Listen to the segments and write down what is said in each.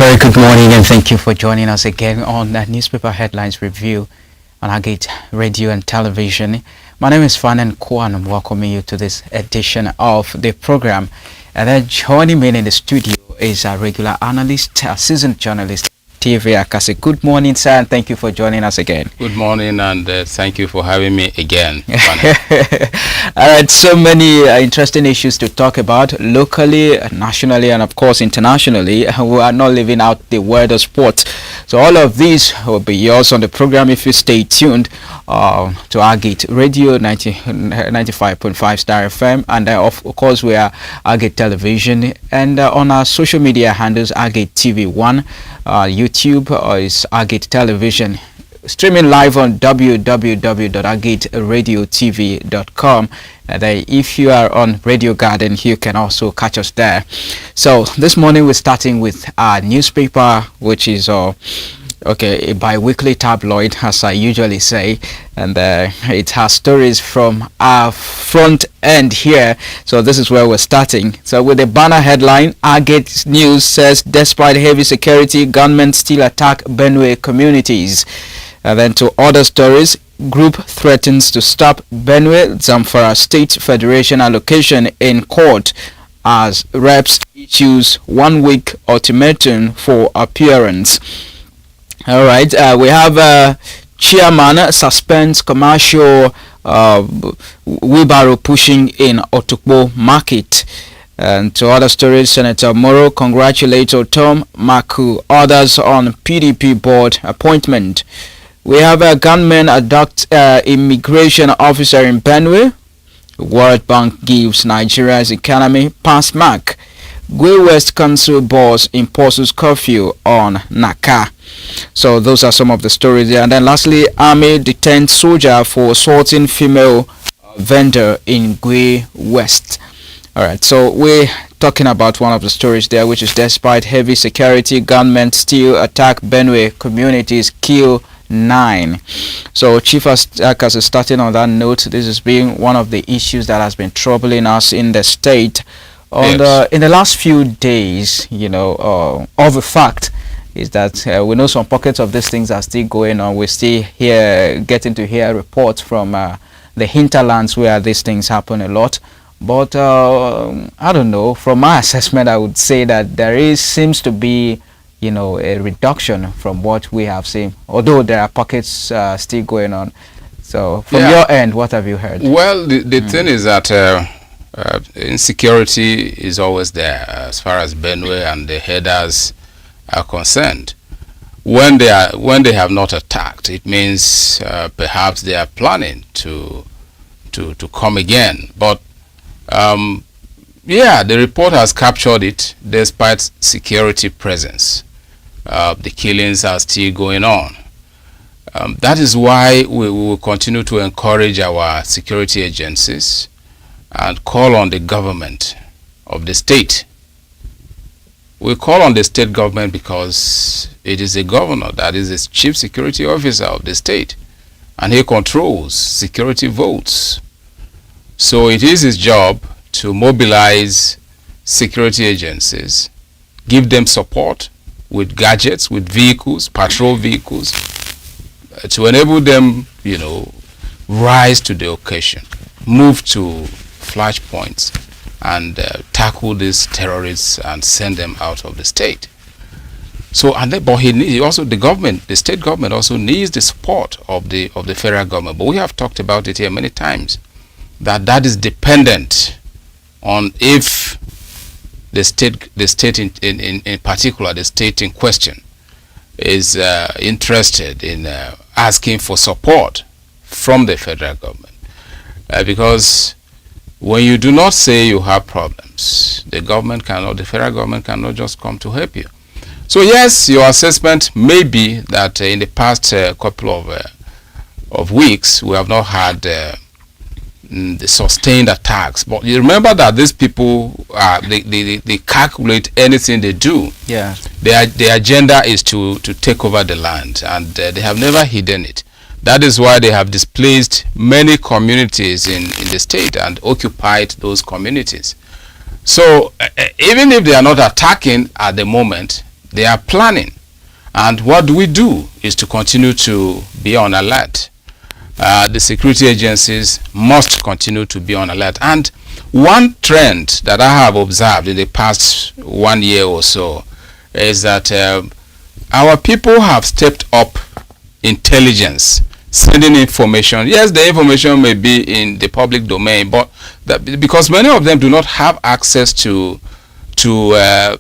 very good morning and thank you for joining us again on that newspaper headlines review on Agate Radio and Television. My name is Fanan Kwan. I'm welcoming you to this edition of the program. And then joining me in the studio is our regular analyst, a seasoned journalist, TV Akase. Good morning, sir, and thank you for joining us again. Good morning, and thank you for having me again. All right, so many interesting issues to talk about locally, nationally, and of course internationally. We are not leaving out the world of sports. So all of these will be yours on the program if you stay tuned to Agate Radio 95.5 Star FM, and of course we are Agate Television, and on our social media handles Agate TV1, YouTube is Agate Television, streaming live on www.agateradiotv.com. And if you are on Radio Garden, you can also catch us there. So this morning we're starting with our newspaper, which is a bi-weekly tabloid, as I usually say, and it has stories from our front end here. So this is where we're starting. So with the banner headline, Agate News says, despite heavy security, gunmen still attack Benue communities. And then to other stories, group threatens to stop Benue Zamfara State Federation allocation in court as reps issues 1 week ultimatum for appearance. All right, we have chairman suspends commercial wheelbarrow pushing in Otukpo market. And to other stories, Senator Moro congratulates Tom Maku, others on PDP board appointment. We have a gunman abduct immigration officer in Benue. World Bank gives Nigeria's economy pass mark. Gwe West Council boss imposes curfew on Naka. So those are some of the stories there. And then lastly, army detained soldier for assaulting female vendor in Gwe West. All right, so we're talking about one of the stories there, which is despite heavy security, gunmen still attack Benue communities, kill 9. So Chief Akas is starting on that note. This has been one of the issues that has been troubling us in the state. In the last few days, of the fact is that we know some pockets of these things are still going on. We're still getting to hear reports from the hinterlands where these things happen a lot. But I don't know. From my assessment, I would say that seems to be, a reduction from what we have seen. Although there are pockets still going on. So from your end, what have you heard? Well, the thing is that insecurity is always there as far as Benue and the headers are concerned. When they have not attacked, it means perhaps they are planning to come again. But the report has captured it. Despite security presence, the killings are still going on. That is why we will continue to encourage our security agencies and call on the government of the state. We call on the state government because it is the governor that is the chief security officer of the state, and he controls security votes. So it is his job to mobilize security agencies, give them support with gadgets, with vehicles, patrol vehicles, to enable them, rise to the occasion, move to flash points, and tackle these terrorists and send them out of the state. So, the state government also needs the support of the federal government. But we have talked about it here many times, that is dependent on if the state in particular, the state in question, is interested in asking for support from the federal government, because when you do not say you have problems, the federal government cannot just come to help you. So yes, your assessment may be that in the past couple of weeks we have not had the sustained attacks. But you remember that these people they calculate anything they do. Yeah. Their agenda is to take over the land, and they have never hidden it. That is why they have displaced many communities in the state and occupied those communities. So even if they are not attacking at the moment, They are planning. And what do we do is to continue to be on alert. The security agencies must continue to be on alert. And one trend that I have observed in the past 1 year or so is that our people have stepped up intelligence, sending information. Yes, the information may be in the public domain, but because many of them do not have access to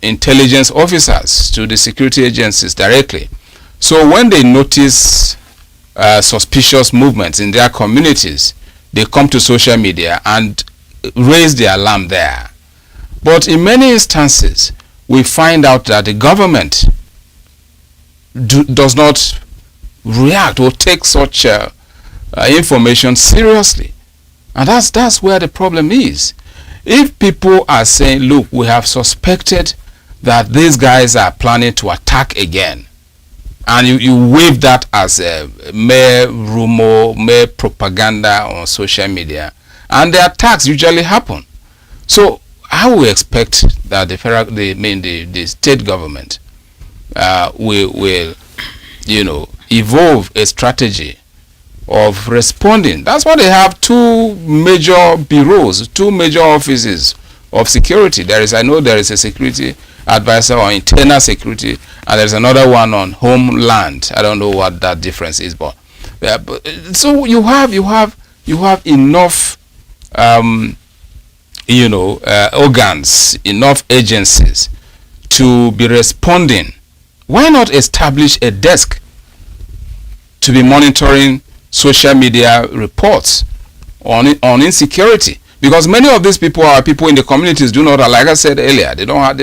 intelligence officers, to the security agencies directly. So when they notice suspicious movements in their communities, they come to social media and raise the alarm there. But in many instances, we find out that the government does not react or take such information seriously. And that's where the problem is. If people are saying, look, we have suspected that these guys are planning to attack again, and you wave that as a mere rumor, mere propaganda on social media, and the attacks usually happen. So how we expect that the state government will evolve a strategy of responding? That's why they have two major bureaus, two major offices of security. I know there is a security advisor on internal security, and there's another one on homeland. I don't know what that difference is, but so you have enough organs, enough agencies to be responding. Why not establish a desk to be monitoring social media reports on insecurity? Because many of these people are people in the communities do not, like I said earlier, they don't have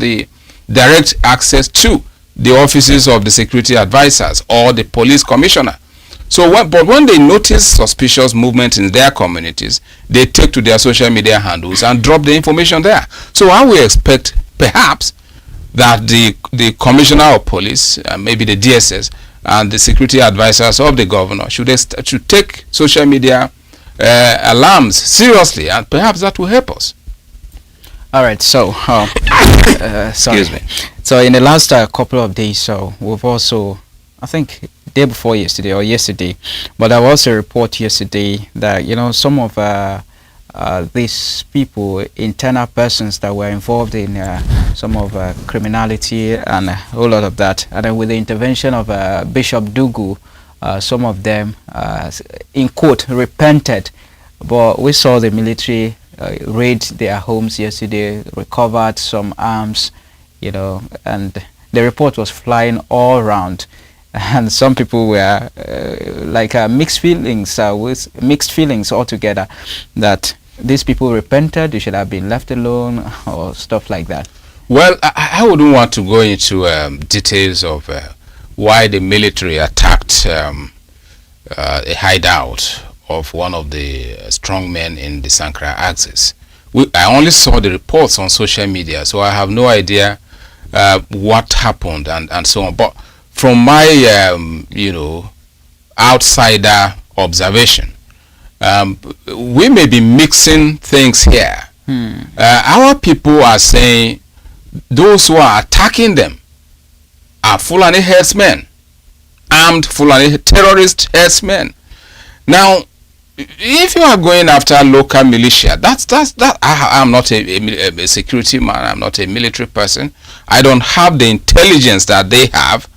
the direct access to the offices of the security advisors or the police commissioner. So when they notice suspicious movement in their communities, they take to their social media handles and drop the information there. So I will expect perhaps that the commissioner of police, maybe the DSS, and the security advisors of the governor should take social media alarms seriously, and perhaps that will help us. All right, so excuse me. So in the last couple of days, so we've also, I think day before yesterday or yesterday, but there was a report yesterday that some of these people, internal persons that were involved in some of criminality and a whole lot of that, and then with the intervention of Bishop Dugu, some of them, in quote, repented. But we saw the military raid their homes yesterday, recovered some arms, and the report was flying all around. And some people were mixed feelings altogether, that these people repented, they should have been left alone, or stuff like that. Well, I wouldn't want to go into details of why the military attacked a hideout of one of the strong men in the Sankara axis. I only saw the reports on social media, so I have no idea what happened and so on. But from my outsider observation, we may be mixing things here. Our people are saying those who are attacking them are Fulani herdsmen, armed Fulani terrorist herdsmen. Now, if you are going after local militia, that's I'm not a security man. I'm not a military person. I don't have the intelligence that they have,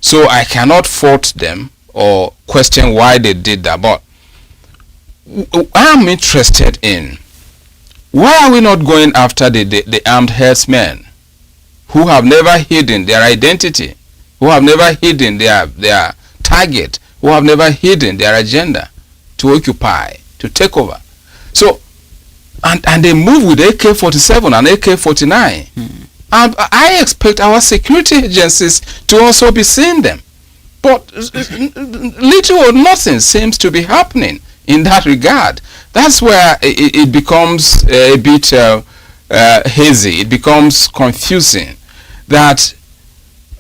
so I cannot fault them or question why they did that. But I'm interested in, why are we not going after the armed herdsmen who have never hidden their identity, who have never hidden their target, who have never hidden their agenda to occupy, to take over? So, and they move with AK-47 and AK-49. And I expect our security agencies to also be seeing them. But little or nothing seems to be happening in that regard. That's where it becomes a bit hazy. It becomes confusing that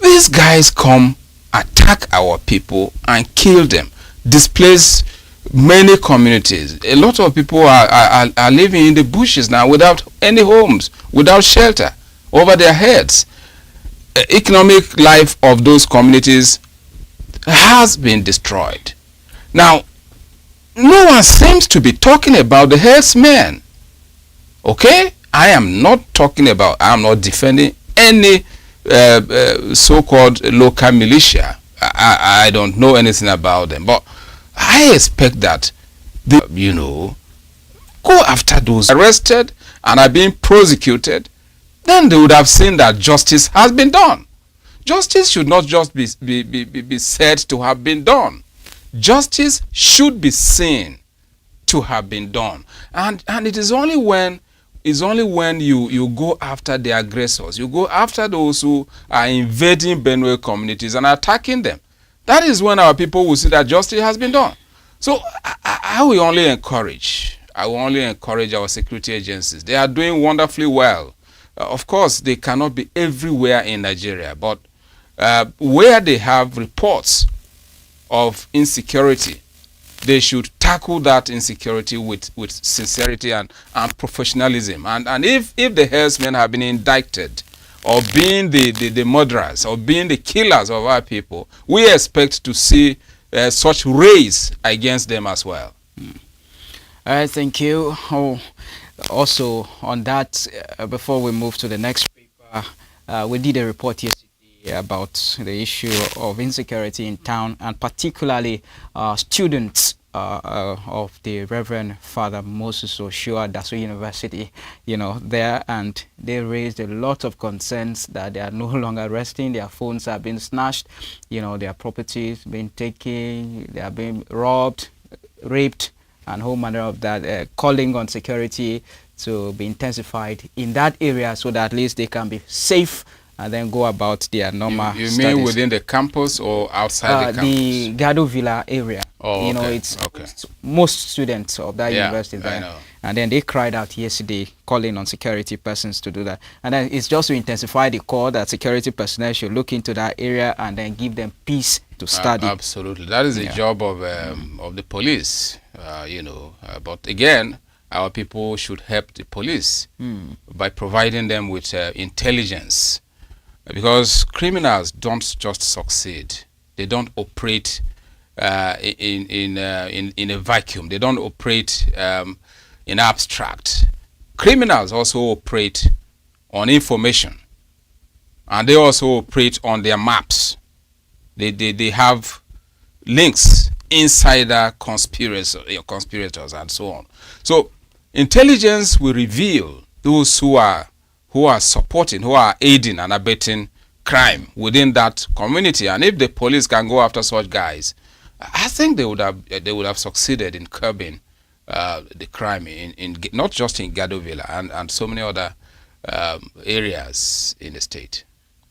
these guys come, attack our people and kill them, displace many communities. A lot of people are living in the bushes now without any homes, without shelter over their heads. economic life of those communities has been destroyed. Now, no one seems to be talking about the herdsmen. Okay? I am not defending any so-called local militia. I don't know anything about them, but I expect that they, go after those arrested and are being prosecuted. Then they would have seen that justice has been done. Justice should not just be said to have been done. Justice should be seen to have been done. And it is only when you go after the aggressors, you go after those who are invading Benue communities and attacking them. That is when our people will see that justice has been done. So I will only encourage our security agencies. They are doing wonderfully well. Of course, they cannot be everywhere in Nigeria, but where they have reports of insecurity, they should tackle that insecurity with sincerity and professionalism. And if the herdsmen have been indicted or being the murderers or being the killers of our people, we expect to see such raids against them as well. All right, thank you. Also, on that, before we move to the next paper, we did a report yesterday about the issue of insecurity in town, and particularly students of the Reverend Father Moses Oshua Daso University, there, and they raised a lot of concerns that they are no longer resting. Their phones have been snatched, their properties been taken, they are being robbed, raped, and whole manner of that, calling on security to be intensified in that area so that at least they can be safe and then go about their normal You studies. mean within the campus or outside the campus? The Gado Villa area. Oh, okay. It's most students of that university there. I know. And then they cried out yesterday calling on security persons to do that. And then it's just to intensify the call that security personnel should look into that area and then give them peace to study. Absolutely. That is the job of the police, but again, our people should help the police by providing them with intelligence, because criminals don't just succeed. They don't operate in a vacuum. They don't operate in abstract. Criminals also operate on information, and they also operate on their maps. They have links, insider conspirators, and so on. So intelligence will reveal those who are supporting, who are aiding and abetting crime within that community. And if the police can go after such guys, I think they would have succeeded in curbing the crime in not just in Gado Villa and so many other areas in the state.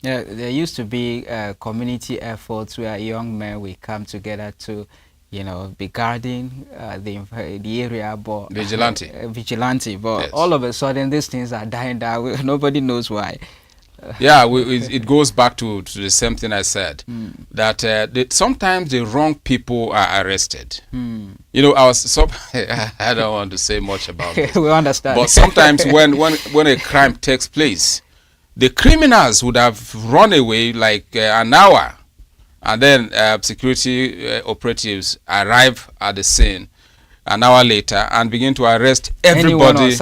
Yeah, there used to be community efforts where young men will come together to, be guarding the area, but vigilante. But yes. All of a sudden, these things are dying down. Nobody knows why. It goes back to the same thing I said, that sometimes the wrong people are arrested. I don't want to say much about this. We understand. But sometimes when a crime takes place, the criminals would have run away like an hour, and then security operatives arrive at the scene an hour later and begin to arrest everybody,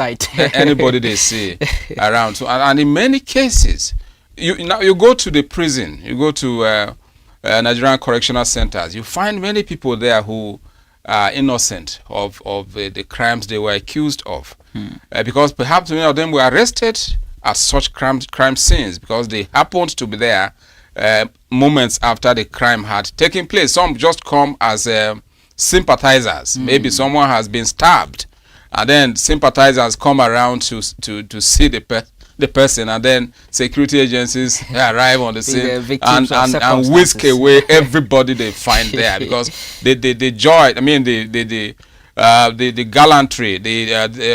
anybody they see around. So, and in many cases, you go to the prison, you go to Nigerian correctional centers, you find many people there who are innocent of the crimes they were accused of, because perhaps many of them were arrested at such crime scenes because they happened to be there moments after the crime had taken place. Some just come as sympathizers. Maybe someone has been stabbed, and then sympathizers come around to see the person, and then security agencies arrive on the scene and whisk away everybody they find there, because the joy, I mean the gallantry,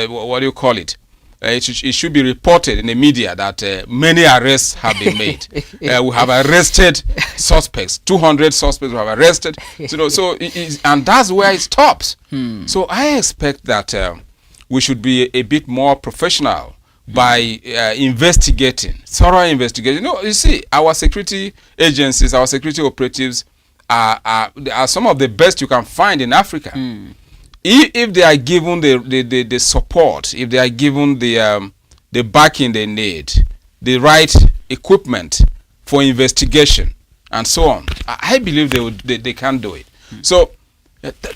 what do you call it? It should be reported in the media that many arrests have been made. We have arrested suspects, 200 suspects we have arrested. And that's where it stops. So I expect that we should be a bit more professional by investigating, thorough investigation. You see, our security agencies, our security operatives are some of the best you can find in Africa. If they are given the support, if they are given the backing they need, the right equipment for investigation and so on, I believe they can do it. So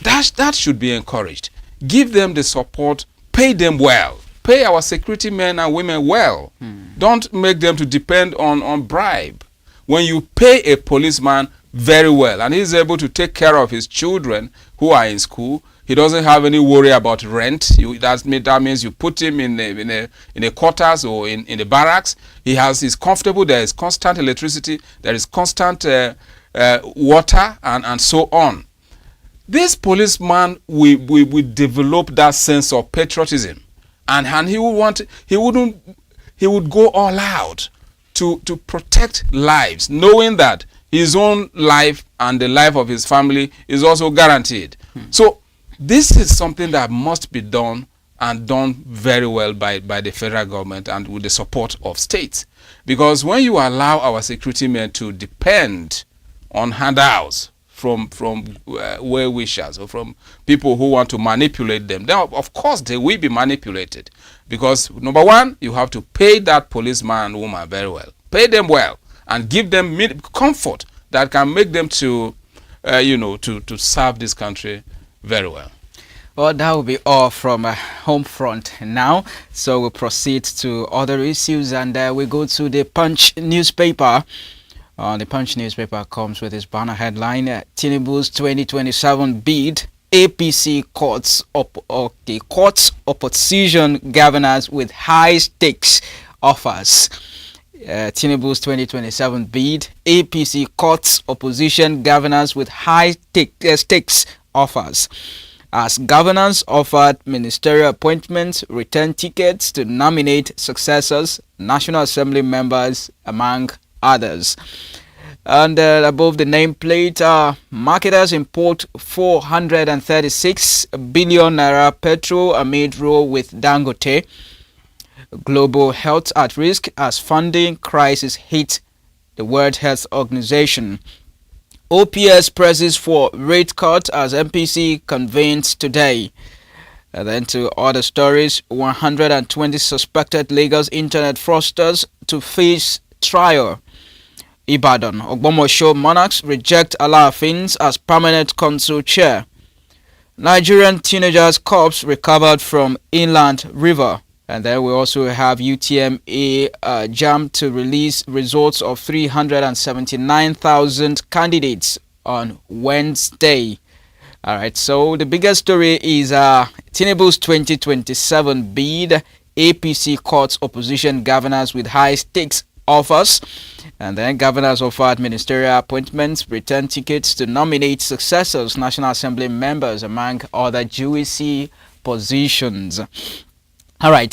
that should be encouraged. Give them the support, pay them well, pay our security men and women well. Don't make them to depend on bribe. When you pay a policeman very well and he's able to take care of his children who are in school, he doesn't have any worry about rent. That means you put him in a quarters or in the barracks. He's comfortable. There is constant electricity. There is constant water and so on. This policeman will develop that sense of patriotism, and he would go all out to protect lives, knowing that his own life and the life of his family is also guaranteed. So this is something that must be done, and done very well by the federal government and with the support of states. Because when you allow our security men to depend on handouts from well-wishers or from people who want to manipulate them, then of course they will be manipulated. Because number one, you have to pay that policeman and woman very well. Pay them well and give them comfort that can make them to serve this country very well. Well, that will be all from home front now. So we'll proceed to other issues, and we go to the Punch newspaper. The Punch newspaper comes with its banner headline: Tinubu's 2027 bid, APC courts opposition governors with high stakes offers. Tinubu's 2027 bid, APC courts opposition governors with high stakes offers. As governors offered ministerial appointments, return tickets to nominate successors, National Assembly members, among others. And above the nameplate, marketers import 436 billion naira petrol amid row with Dangote. Global health at risk as funding crisis hit the World Health Organization. OPS presses for rate cut as MPC convenes today. And then to other stories, 120 suspected Lagos internet fraudsters to face trial. Ibadan, Ogbomosho monarchs reject Alaafins as permanent consul chair. Nigerian teenagers' corpse recovered from inland river. And then we also have UTMA JAMB to release results of 379,000 candidates on Wednesday. All right, so the biggest story is Tinubu's 2027 bid, APC courts opposition governors with high stakes offers. And then governors offered ministerial appointments, return tickets to nominate successors, National Assembly members, among other juicy positions. All right,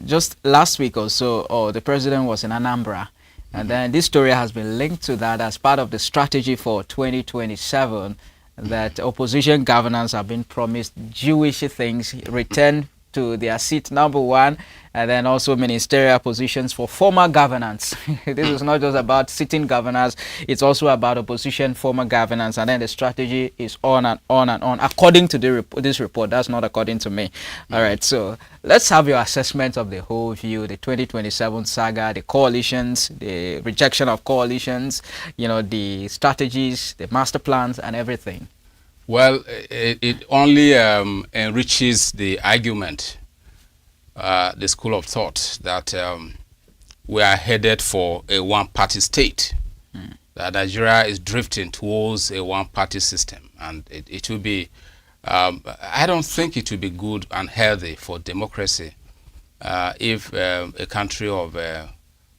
just last week or so, the president was in Anambra. And then this story has been linked to that as part of the strategy for 2027, that opposition governors have been promised Jewish things, return to their seat number one, and then also ministerial positions for former governance. This is not just about sitting governors, it's also about opposition former governance, and then the strategy is on and on and on, according to this report. That's not according to me. All right, so let's have your assessment of the whole view, the 2027 saga, the coalitions, the rejection of coalitions, the strategies, the master plans, and everything. Well, it only enriches the argument, the school of thought, that we are headed for a one-party state, that Nigeria is drifting towards a one-party system. And it will be, I don't think it will be good and healthy for democracy if a country of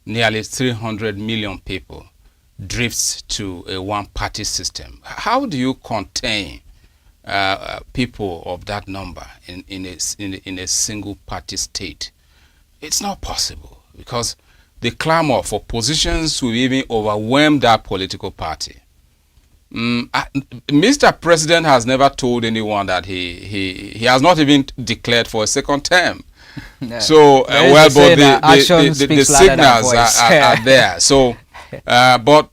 nearly 300 million people drifts to a one-party system. How do you contain people of that number in a single-party state? It's not possible, because the clamor for positions will even overwhelm that political party. Mr. President has never told anyone that he has not even declared for a second term. Yeah. So, There is well, a saying but that action the speaks louder than signals voice. are there. So, but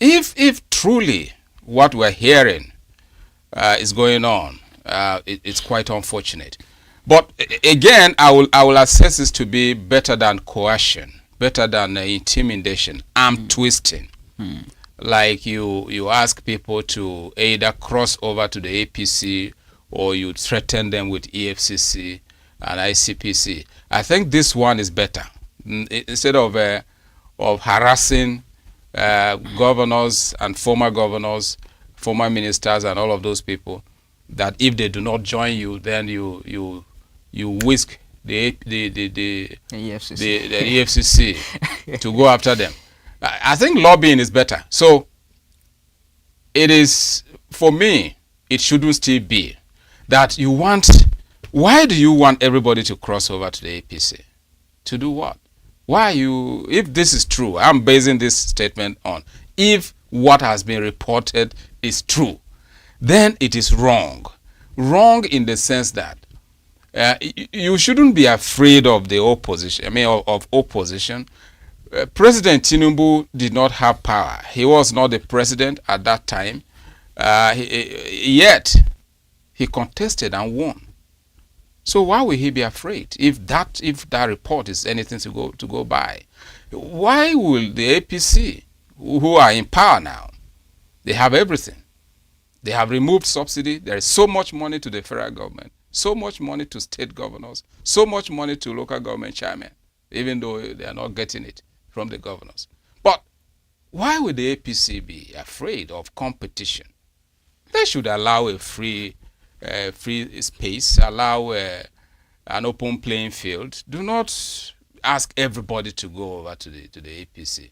if truly what we're hearing is going on, it's quite unfortunate. But again, I will assess this to be better than coercion, better than intimidation, arm twisting. Like you ask people to either cross over to the APC or you threaten them with EFCC and ICPC. I think this one is better. Instead of harassing governors and former ministers and all of those people, that if they do not join you, then you whisk the EFCC to go after them. I think lobbying is better. So it is, for me, it shouldn't still be that you want. Why do you want everybody to cross over to the APC? To do what? Why you, if this is true, I'm basing this statement on, if what has been reported is true, then it is wrong. Wrong in the sense that you shouldn't be afraid of the opposition. I mean, of opposition. President Tinubu did not have power. He was not the president at that time. Yet, he contested and won. So why will he be afraid if that report is anything to go by? Why will the APC, who are in power now, they have everything. They have removed subsidy. There is so much money to the federal government, so much money to state governors, so much money to local government chairmen, even though they are not getting it from the governors. But why would the APC be afraid of competition? They should allow a free space, allow an open playing field. Do not ask everybody to go over to the APC.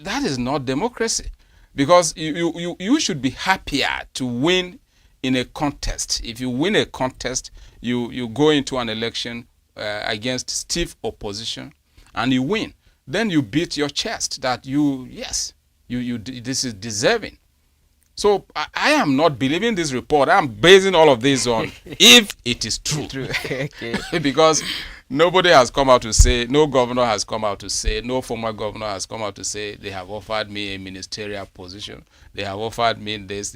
That is not democracy, because you should be happier to win in a contest. If you win a contest, you go into an election against stiff opposition and you win. Then you beat your chest that this is deserving. So I am not believing this report. I'm basing all of this on if it is true. Okay. Because nobody has come out to say, no governor has come out to say, no former governor has come out to say they have offered me a ministerial position. They have offered me this.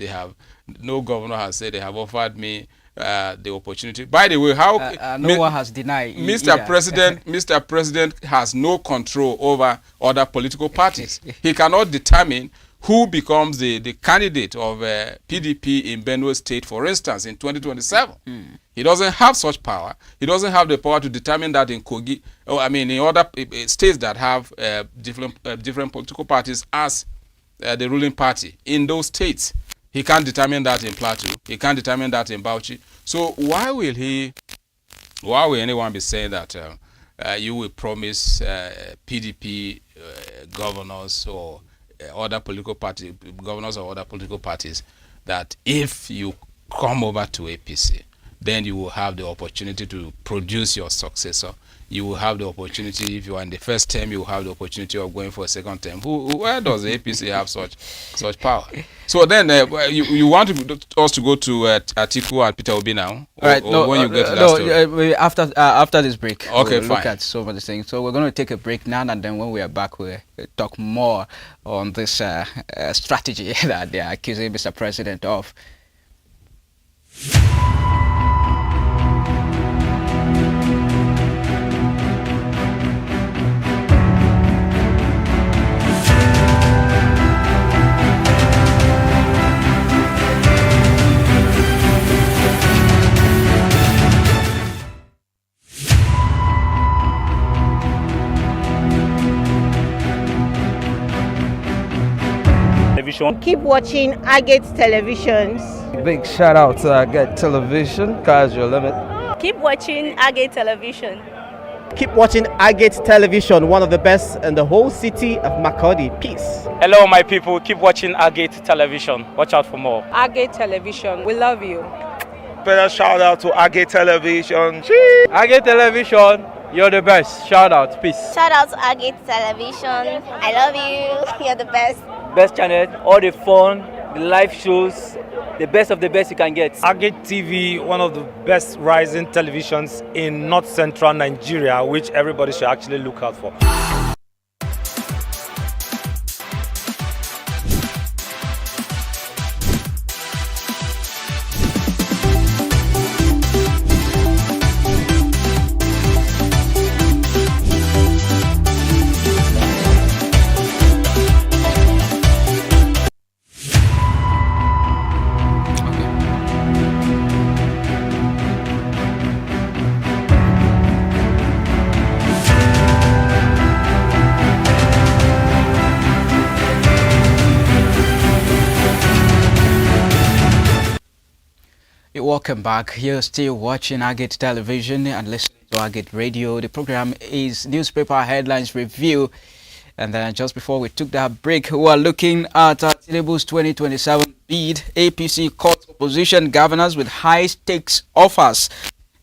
No governor has said they have offered me the opportunity. By the way, no one has denied. Mr. President has no control over other political parties. He cannot determine who becomes the candidate of PDP in Benue State, for instance, in 2027. He doesn't have such power. He doesn't have the power to determine that in Kogi, in other states that have different political parties as the ruling party. In those states, he can't determine that in Plateau. He can't determine that in Bauchi. So why will anyone be saying that you will promise PDP governors or other political party governors or other political parties that if you come over to APC, then you will have the opportunity to produce your successor. You will have the opportunity, if you are in the first term, you will have the opportunity of going for a second term. Where does the APC have such power? So then you want us to go to Atiku and Peter Obi now? Right. When you get to that story? After this break, okay, we'll look at some of the things. So we're going to take a break now, and then when we are back, we'll talk more on this strategy that they are accusing Mr. President of. Keep watching Agate Televisions. Big shout out to Agate Television, Sky's your limit. Keep watching Agate Television. Keep watching Agate Television, one of the best in the whole city of Makurdi. Peace. Hello, my people. Keep watching Agate Television. Watch out for more. Agate Television. We love you. Special shout out to Agate Television. Agate Television, you're the best. Shout out. Peace. Shout out to Agate Television. I love you. You're the best. Best channel, all the fun, the live shows, the best of the best you can get. Agate TV, one of the best rising televisions in North Central Nigeria, which everybody should actually look out for. Welcome back. You're still watching Agate Television and listening to Agate Radio. The program is Newspaper Headlines Review. And then just before we took that break, we are looking at Tinubu's 2027 bid. APC court opposition governors with high-stakes offers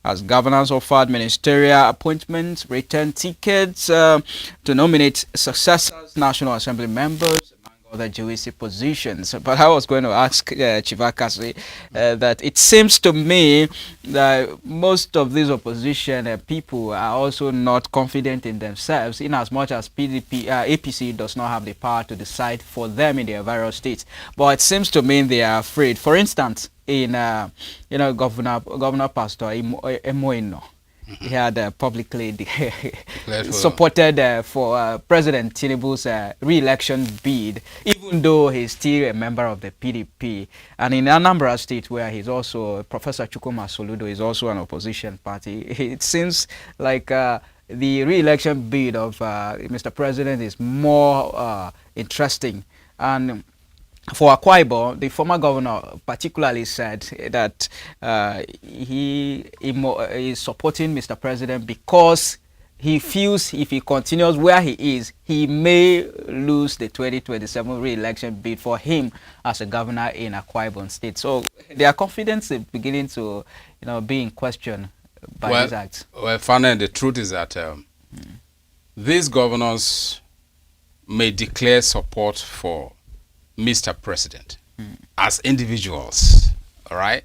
as governors offered ministerial appointments, return tickets to nominate successors, National Assembly members, other juicy positions. But I was going to ask Chivakasi that it seems to me that most of these opposition people are also not confident in themselves, in as much as APC does not have the power to decide for them in their various states. But it seems to me they are afraid. For instance, in Governor Pastor Emoino, he had publicly supported for President Tinubu's re-election bid, even though he's still a member of the PDP. And in Anambra State, where he's also, Professor Chukwuma Soludo is also an opposition party, it seems like the re-election bid of Mr. President is more interesting. And for Akwa Ibom, the former governor particularly said that he is supporting Mr. President because he feels if he continues where he is, he may lose the 2027 re-election bid for him as a governor in Akwa Ibom State. So their confidence is beginning to, be in question by these acts. Well, finally, the truth is that these governors may declare support for Mr. President as individuals, all right?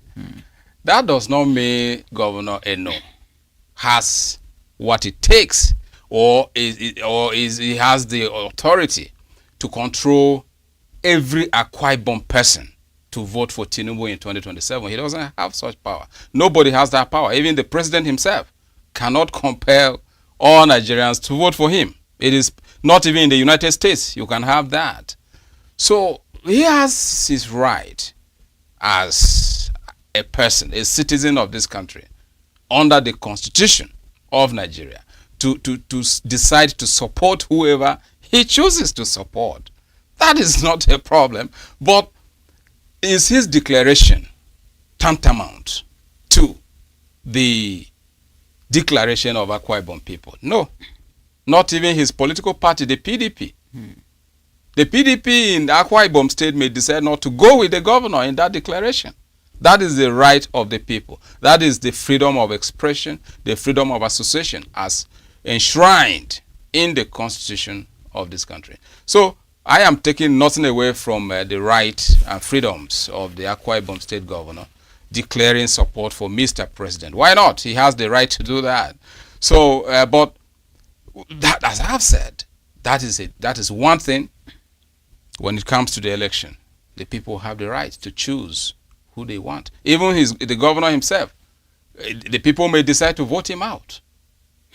That does not mean Governor Eno has what it takes or he has the authority to control every Akwa Ibom person to vote for Tinubu in 2027. He doesn't have such power. Nobody has that power. Even the president himself cannot compel all Nigerians to vote for him. It is not even in the United States you can have that. So he has his right as a person, a citizen of this country, under the Constitution of Nigeria, to decide to support whoever he chooses to support. That is not a problem. But is his declaration tantamount to the declaration of Akwa Ibom people? No. Not even his political party, the PDP. The PDP in Akwa Ibom State may decide not to go with the governor in that declaration. That is the right of the people. That is the freedom of expression, the freedom of association as enshrined in the Constitution of this country. So I am taking nothing away from the right and freedoms of the Akwa Ibom State governor declaring support for Mr. President. Why not? He has the right to do that. So, but that, as I've said, that is one thing. When it comes to the election, the people have the right to choose who they want. Even the governor himself, the people may decide to vote him out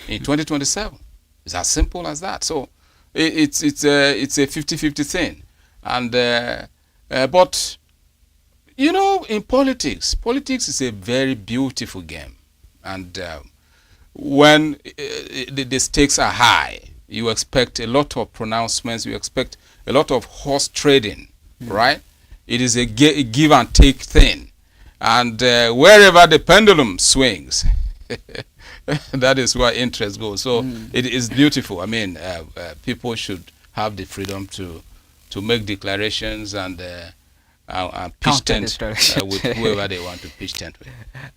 in 2027. It's as simple as that. So it's a 50-50 thing. And but in politics is a very beautiful game. And when the stakes are high, you expect a lot of pronouncements. You expect a lot of horse trading, right? It is a give and take thing. And wherever the pendulum swings, that is where interest goes. So it is beautiful. I mean, people should have the freedom to make declarations and and pitch tent with whoever they want to pitch tent with.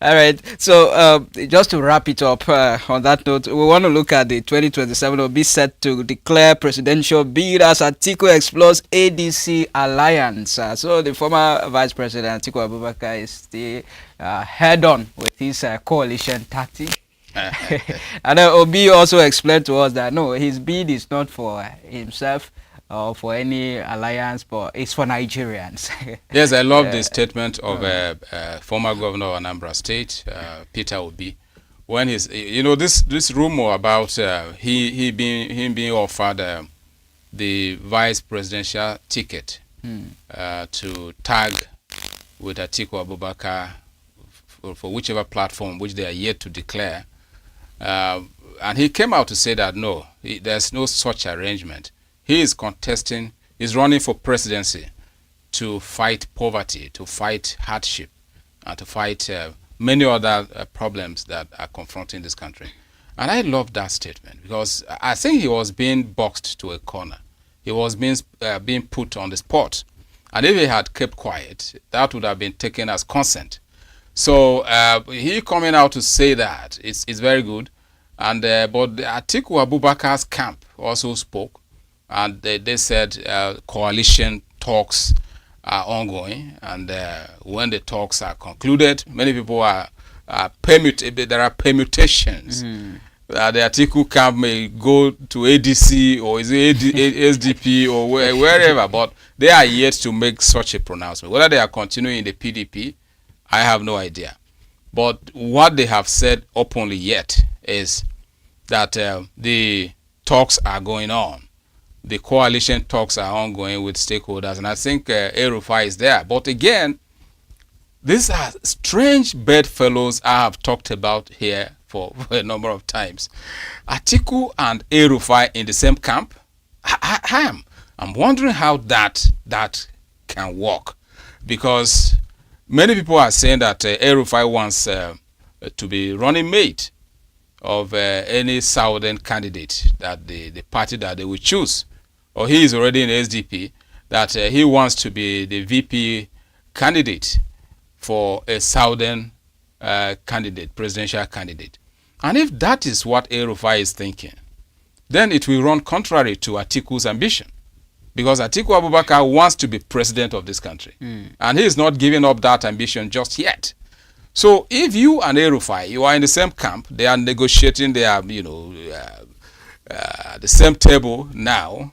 All right. So just to wrap it up on that note, we want to look at the 2027 will be set to declare presidential bid as Atiku explores ADC alliance. So the former Vice President Atiku Abubakar is still head on with his coalition tactic. And Obi also explained to us that no, his bid is not for himself or for any alliance, but it's for Nigerians. Yes, I love the statement of former governor of Anambra State, Peter Obi, when he's, this rumor about him being offered the vice presidential ticket to tag with Atiku Abubakar for whichever platform which they are yet to declare. And he came out to say that no, there's no such arrangement. He is contesting, he's running for presidency to fight poverty, to fight hardship, and to fight many other problems that are confronting this country. And I love that statement because I think he was being boxed to a corner. He was being put on the spot. And if he had kept quiet, that would have been taken as consent. So he coming out to say that it's very good. And but the Atiku Abubakar's camp also spoke. And they said coalition talks are ongoing, and when the talks are concluded, many people there are permutations. The Atiku camp may go to ADC or is it SDP or wherever, but they are yet to make such a pronouncement. Whether they are continuing in the PDP, I have no idea. But what they have said openly yet is that the talks are going on. The coalition talks are ongoing with stakeholders, and I think El-Rufai is there. But again, these are strange bedfellows I have talked about here for a number of times. Atiku and El-Rufai in the same camp? I'm wondering how that can work, because many people are saying that El-Rufai wants to be running mate of any southern candidate that the party that they will choose. Or he is already in SDP, that he wants to be the VP candidate for a southern candidate, presidential candidate. And if that is what El-Rufai is thinking, then it will run contrary to Atiku's ambition. Because Atiku Abubakar wants to be president of this country. And he is not giving up that ambition just yet. So if you and El-Rufai, you are in the same camp, they are negotiating, they are, the same table now.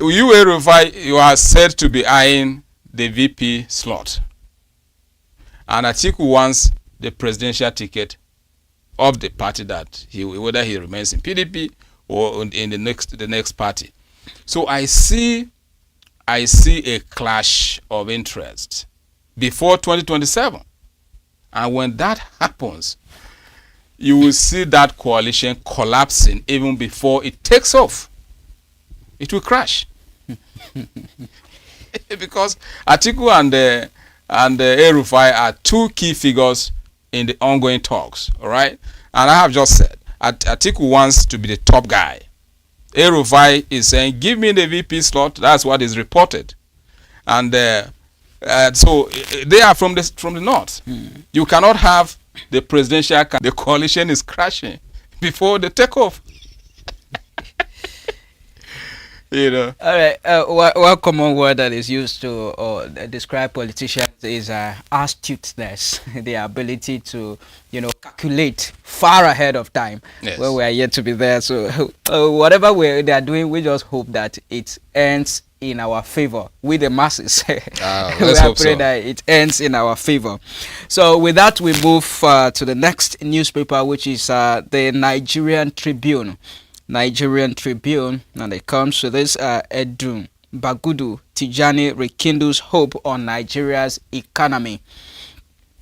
You, El-Rufai, you are said to be eyeing the VP slot. And Atiku wants the presidential ticket of the party that whether he remains in PDP or in the next party. So I see a clash of interest before 2027. And when that happens, you will see that coalition collapsing even before it takes off. It will crash. Because Atiku and El-Rufai are two key figures in the ongoing talks, all right? And I have just said, Atiku wants to be the top guy. El-Rufai is saying, give me the VP slot. That's what is reported. And so they are from the north. You cannot have the presidential, the coalition is crashing before the takeoff. All right. One common word that is used to describe politicians is astuteness, the ability to, calculate far ahead of time. Yes. When we are yet to be there. So whatever they are doing, we just hope that it ends in our favor with the masses. Let's hope so. That it ends in our favor. So with that, we move to the next newspaper, which is the Nigerian Tribune. And it comes to this Edun Bagudu Tijani rekindles hope on Nigeria's economy.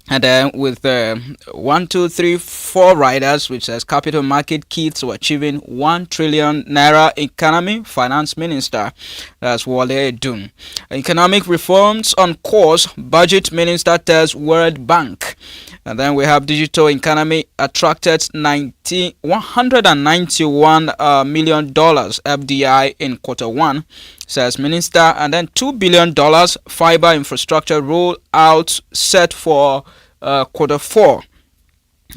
And then with 1, 2, 3, 4 riders, which says capital market key to achieving 1 trillion naira economy, finance minister, that's Wale Edun. Economic reforms on course, budget minister tells World Bank. And then we have digital economy attracted $191 million FDI in Q1, says minister. And then $2 billion fiber infrastructure roll out set for Q4.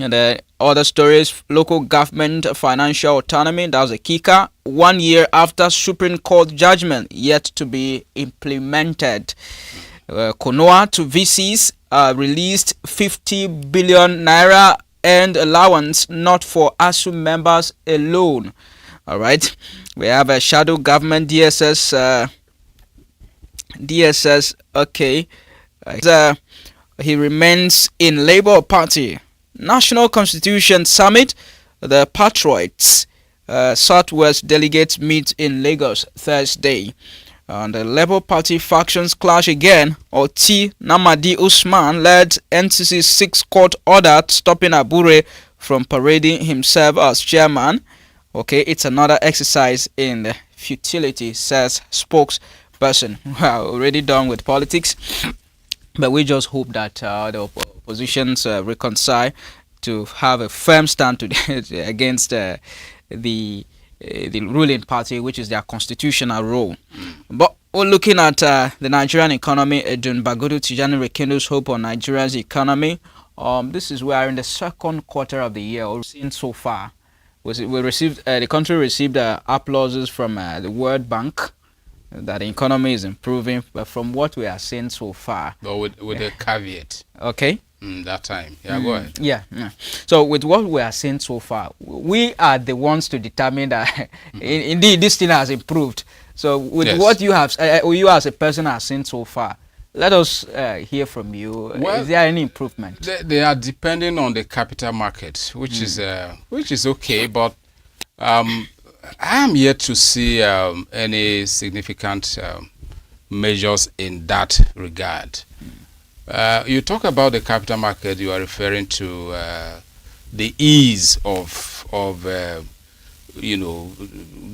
And the other stories, local government financial autonomy, that was a kicker. 1 year after Supreme Court judgment yet to be implemented. Konoa to VCs released 50 billion naira and allowance not for ASU members alone. All right, we have a shadow government DSS. Okay, he remains in Labour Party. National Constitution Summit, the Patriots Southwest delegates meet in Lagos Thursday. And the Labour Party factions clash again. Oti Namadi Usman led NCC's 6-court order stopping Abure from parading himself as chairman. Okay, it's another exercise in futility, says spokesperson. We're already done with politics, but we just hope that the oppositions reconcile to have a firm stand today against the ruling party, which is their constitutional role. But we're looking at the Nigerian economy. Edun Bagudu Tijani rekindles hope on Nigeria's economy. This is where in the second quarter of the year, we've seen so far, the country received applauses from the World Bank that the economy is improving. But from what we are seeing so far, but with a caveat. Okay. That time. Yeah, go ahead. Yeah. So with what we are seeing so far, we are the ones to determine that indeed this thing has improved. So with what you have, you as a person have seen so far, let us hear from you. Well, is there any improvement? They are depending on the capital market, which is okay, but I am yet to see any significant measures in that regard. You talk about the capital market, you are referring to the ease of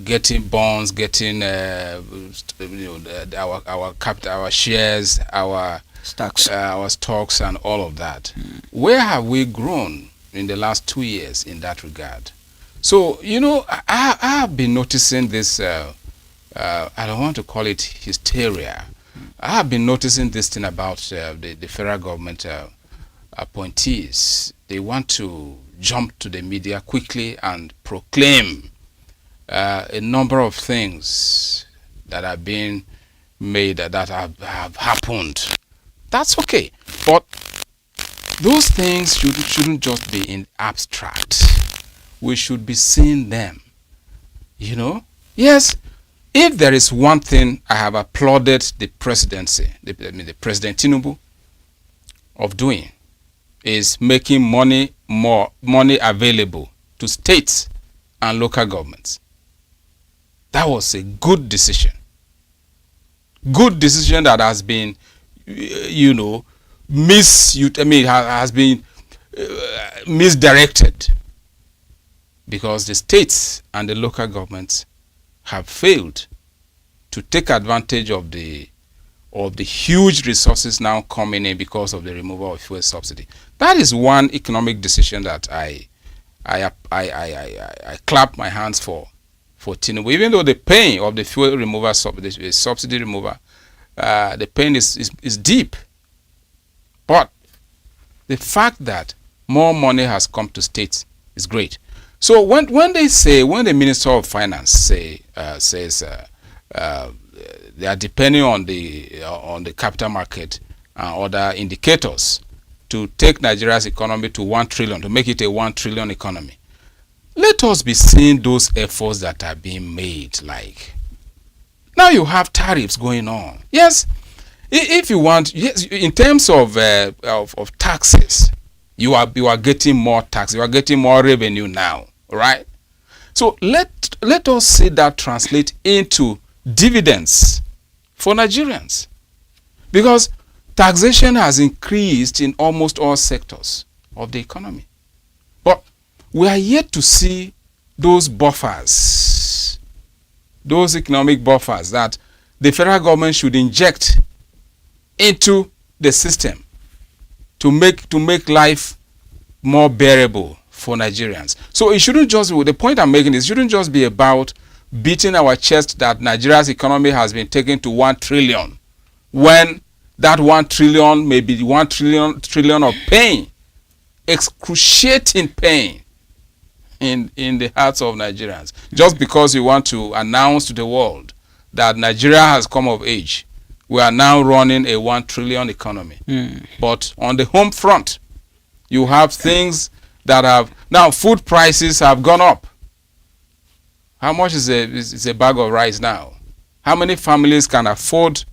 getting bonds, getting our shares, our stocks, and all of that. Where have we grown in the last 2 years in that regard? So I have been noticing this. I don't want to call it hysteria. I have been noticing this thing about the federal government appointees. They want to jump to the media quickly and proclaim a number of things that have been made, that have happened. That's okay. But those things shouldn't just be in abstract. We should be seeing them. Yes. If there is one thing I have applauded the presidency, the President Tinubu, of doing, is making more money available to states and local governments. That was a good decision. Good decision that has been, has been misdirected, because the states and the local governments have failed to take advantage of the huge resources now coming in because of the removal of fuel subsidy. That is one economic decision that I clap my hands for Tinubu. Even though the pain of the fuel removal, the subsidy removal, the pain is deep. But the fact that more money has come to states is great. So when the Minister of Finance says they are depending on the capital market and other indicators to take Nigeria's economy to 1 trillion, to make it a 1 trillion economy, let us be seeing those efforts that are being made. Like now, you have tariffs going on. Yes, if you want, yes, in terms of taxes, you are getting more tax, you are getting more revenue now. Right? So let us see that translate into dividends for Nigerians, because taxation has increased in almost all sectors of the economy. But we are yet to see those buffers, those economic buffers that the federal government should inject into the system to make life more bearable for Nigerians. So it shouldn't just, the point I'm making is, it shouldn't just be about beating our chest that Nigeria's economy has been taken to 1 trillion, when that 1 trillion may be 1 trillion of pain, excruciating pain in the hearts of Nigerians, just because you want to announce to the world that Nigeria has come of age. We are now running a 1 trillion economy. But on the home front, you have things that have, now food prices have gone up. How much is a bag of rice now? How many families can afford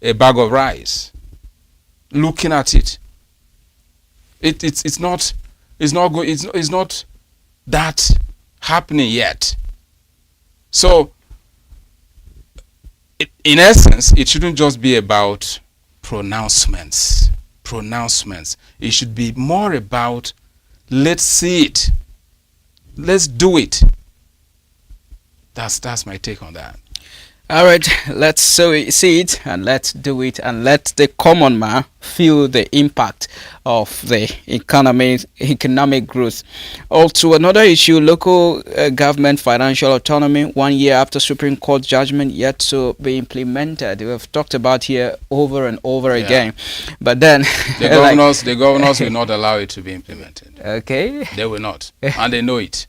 a bag of rice? Looking at it, it's not that happening yet. So in essence, it shouldn't just be about pronouncements. It should be more about, let's see it, let's do it. That's my take on that. All right, let's see it and let's do it, and let the common man feel the impact of the economic growth. Also, another issue, local government financial autonomy, 1 year after Supreme Court judgment yet to be implemented. We've talked about here over and over again, but then the governors will not allow it to be implemented. Okay, they will not, and they know it.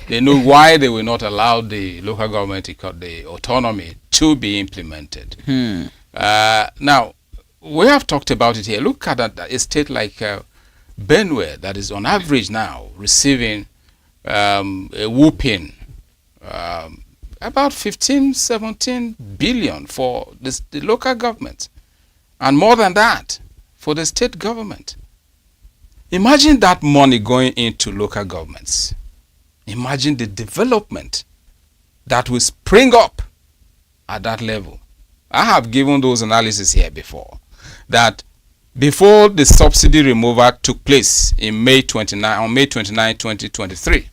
They know why they will not allow the local government, the autonomy, to be implemented. Now, we have talked about it here. Look at a state like Benue, that is on average now receiving a whooping about 15-17 billion for the local government, and more than that for the state government. Imagine that money going into local governments. Imagine the development that will spring up at that level. I have given those analyses here before, that before the subsidy removal took place on May 29, 2023,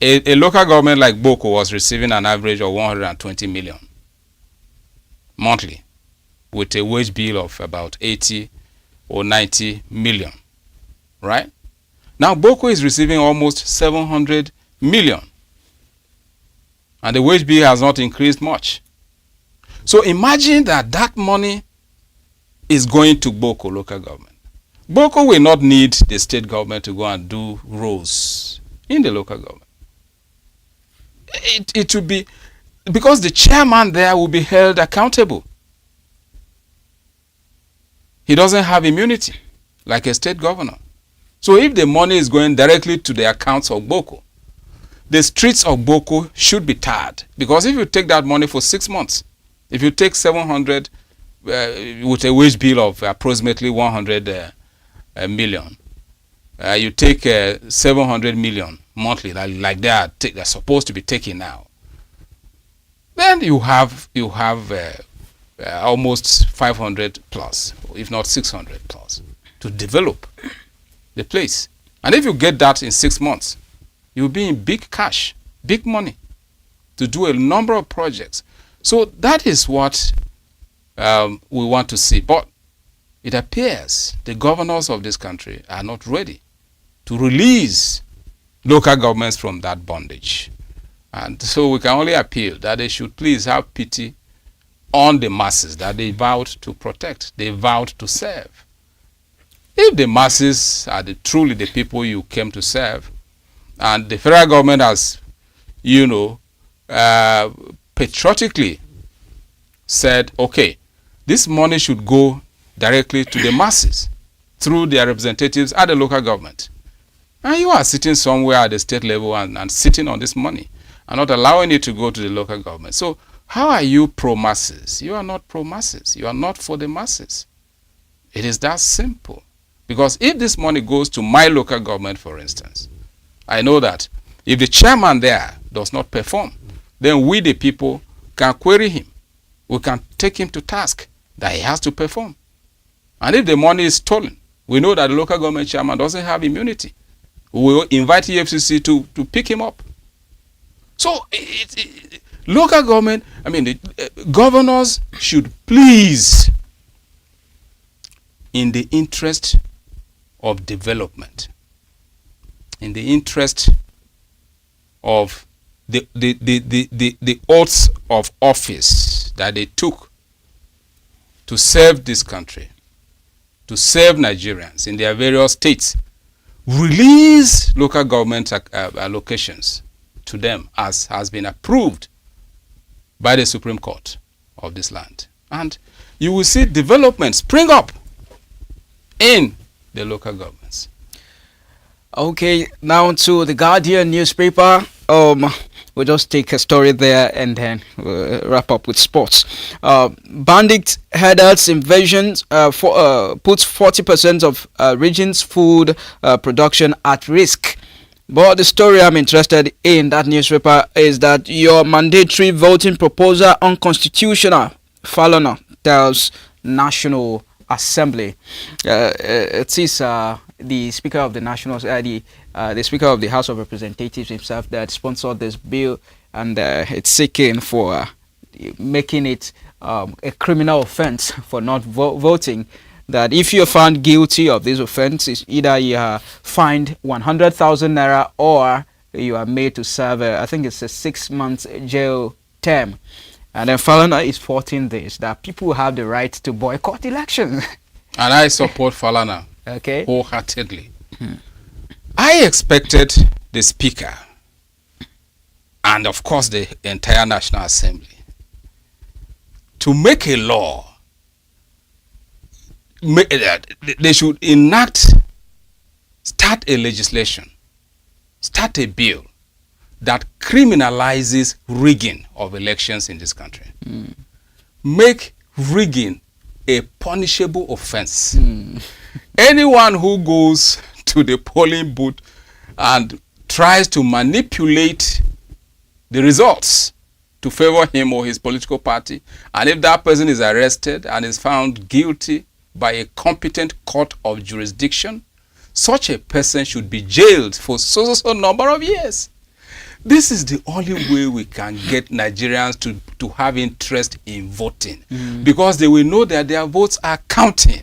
a local government like Boko was receiving an average of 120 million monthly, with a wage bill of about 80 or 90 million, right? Now Boko is receiving almost 700 million, and the wage bill has not increased much. So imagine that money is going to Boko local government. Boko will not need the state government to go and do roles in the local government. It will be, because the chairman there will be held accountable. He doesn't have immunity like a state governor. So if the money is going directly to the accounts of Boko, the streets of Boko should be tarred. Because if you take that money for 6 months, if you take 700 with a wage bill of approximately 100 million, you take 700 million monthly, like they're supposed to be taking now, then you have almost 500 plus, if not 600 plus, to develop the place. And if you get that in 6 months, you'll be in big cash, big money, to do a number of projects. So that is what we want to see. But it appears the governors of this country are not ready to release local governments from that bondage. And so we can only appeal that they should please have pity on the masses that they vowed to protect, they vowed to serve. If the masses are truly the people you came to serve, and the federal government has, patriotically said, okay, this money should go directly to the masses through their representatives at the local government, and you are sitting somewhere at the state level and sitting on this money and not allowing it to go to the local government. So how are you pro-masses? You are not pro-masses. You are not for the masses. It is that simple. Because if this money goes to my local government, for instance, I know that if the chairman there does not perform, then we, the people, can query him. We can take him to task that he has to perform. And if the money is stolen, we know that the local government chairman doesn't have immunity. We will invite EFCC to pick him up. So local government, the governors should please, in the interest of development, in the interest of the oaths of office that they took to serve this country, to serve Nigerians in their various states, release local government allocations to them as has been approved by the Supreme Court of this land. And you will see development spring up in the local governments. Okay, now to the Guardian newspaper. We'll just take a story there and then we'll wrap up with sports. Bandit headers invasions puts 40% of region's food production at risk. But the story I'm interested in that newspaper is that your mandatory voting proposal unconstitutional, Falana tells National Assembly. It is the Speaker of the National, the Speaker of the House of Representatives himself that sponsored this bill, and it's seeking for making it a criminal offense for not voting. That if you're found guilty of this offense, is either you are fined 100,000 naira or you are made to serve, I think it's a 6-month jail term. And then Falana is faulting this, that people have the right to boycott elections. And I support Falana wholeheartedly. I expected the Speaker and of course the entire National Assembly to make a law. They should start a legislation, start a bill that criminalizes rigging of elections in this country. Make rigging a punishable offense. Anyone who goes to the polling booth and tries to manipulate the results to favor him or his political party, and if that person is arrested and is found guilty by a competent court of jurisdiction, such a person should be jailed for so number of years. This is the only way we can get Nigerians to have interest in voting, because they will know that their votes are counting.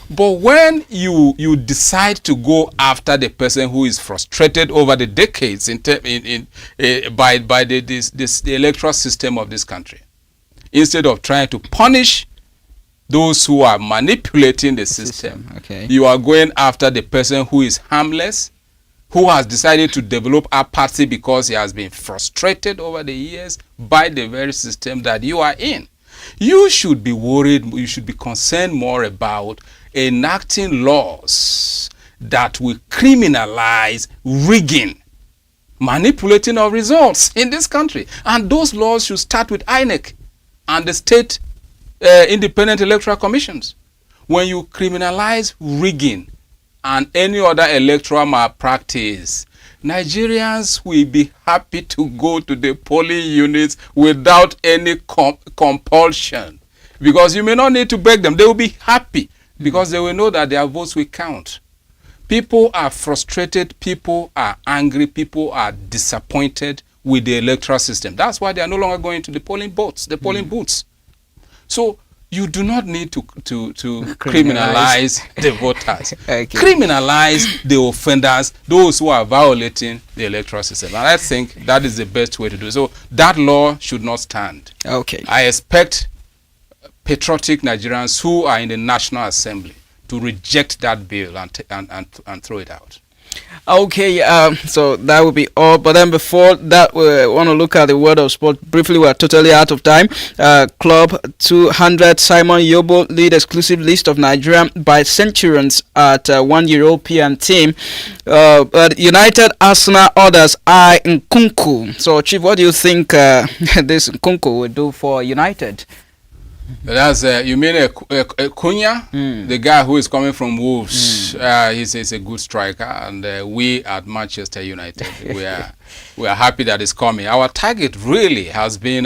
But when you decide to go after the person who is frustrated over the decades by the electoral system of this country, instead of trying to punish those who are manipulating the system, you are going after the person who is harmless, who has decided to develop apathy because he has been frustrated over the years by the very system that you are in. You should be worried, you should be concerned more about enacting laws that will criminalize rigging, manipulating of results in this country. And those laws should start with INEC and the state independent electoral commissions. When you criminalize rigging and any other electoral malpractice, Nigerians will be happy to go to the polling units without any compulsion, because you may not need to beg them. They will be happy because they will know that their votes will count. People are frustrated, people are angry, people are disappointed with the electoral system. That's why they are no longer going to the polling booths, So you do not need to criminalize the voters. Criminalize the offenders, those who are violating the electoral system. And I think that is the best way to do it. So that law should not stand. I expect patriotic Nigerians who are in the National Assembly to reject that bill and throw it out. So that will be all. But then before that, we want to look at the world of sport briefly. We're totally out of time. Club 200, Simon Yobo lead exclusive list of Nigerian by Centurions at one European team. But United, Arsenal, others eye Nkunku. So, Chief, what do you think this Nkunku will do for United? That's you mean Cunha, the guy who is coming from Wolves. He's a good striker, and we at Manchester United we are happy that he's coming. Our target really has been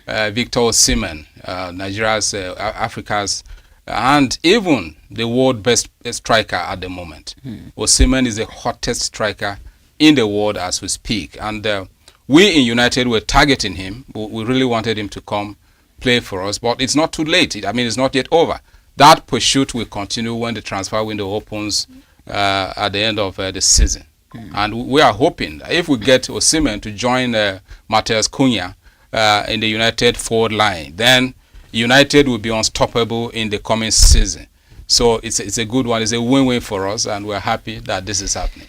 Victor Osimhen, Nigeria's, Africa's, and even the world best striker at the moment. Osimhen is the hottest striker in the world as we speak, and we in United were targeting him. We really wanted him to come play for us, but it's not too late. I mean, it's not yet over. that pursuit will continue when the transfer window opens at the end of the season. And we are hoping if we get Osimhen to join Matheus Cunha in the United forward line, then United will be unstoppable in the coming season. So it's a good one. It's a win-win for us, and we're happy that this is happening.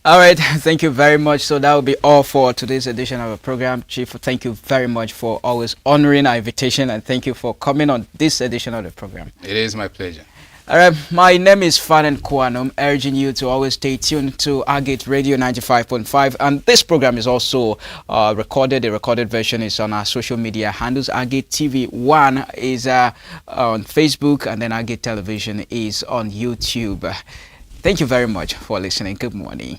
All right, thank you very much. So that will be all for today's edition of the program. Chief, thank you very much for always honoring our invitation, and thank you for coming on this edition of the program. It is my pleasure. All right, my name is Fanen Kwanum, urging you to always stay tuned to Agate Radio 95.5, and this program is also recorded. The recorded version is on our social media handles. Agate TV 1 is on Facebook, and then Agate Television is on YouTube. Thank you very much for listening. Good morning.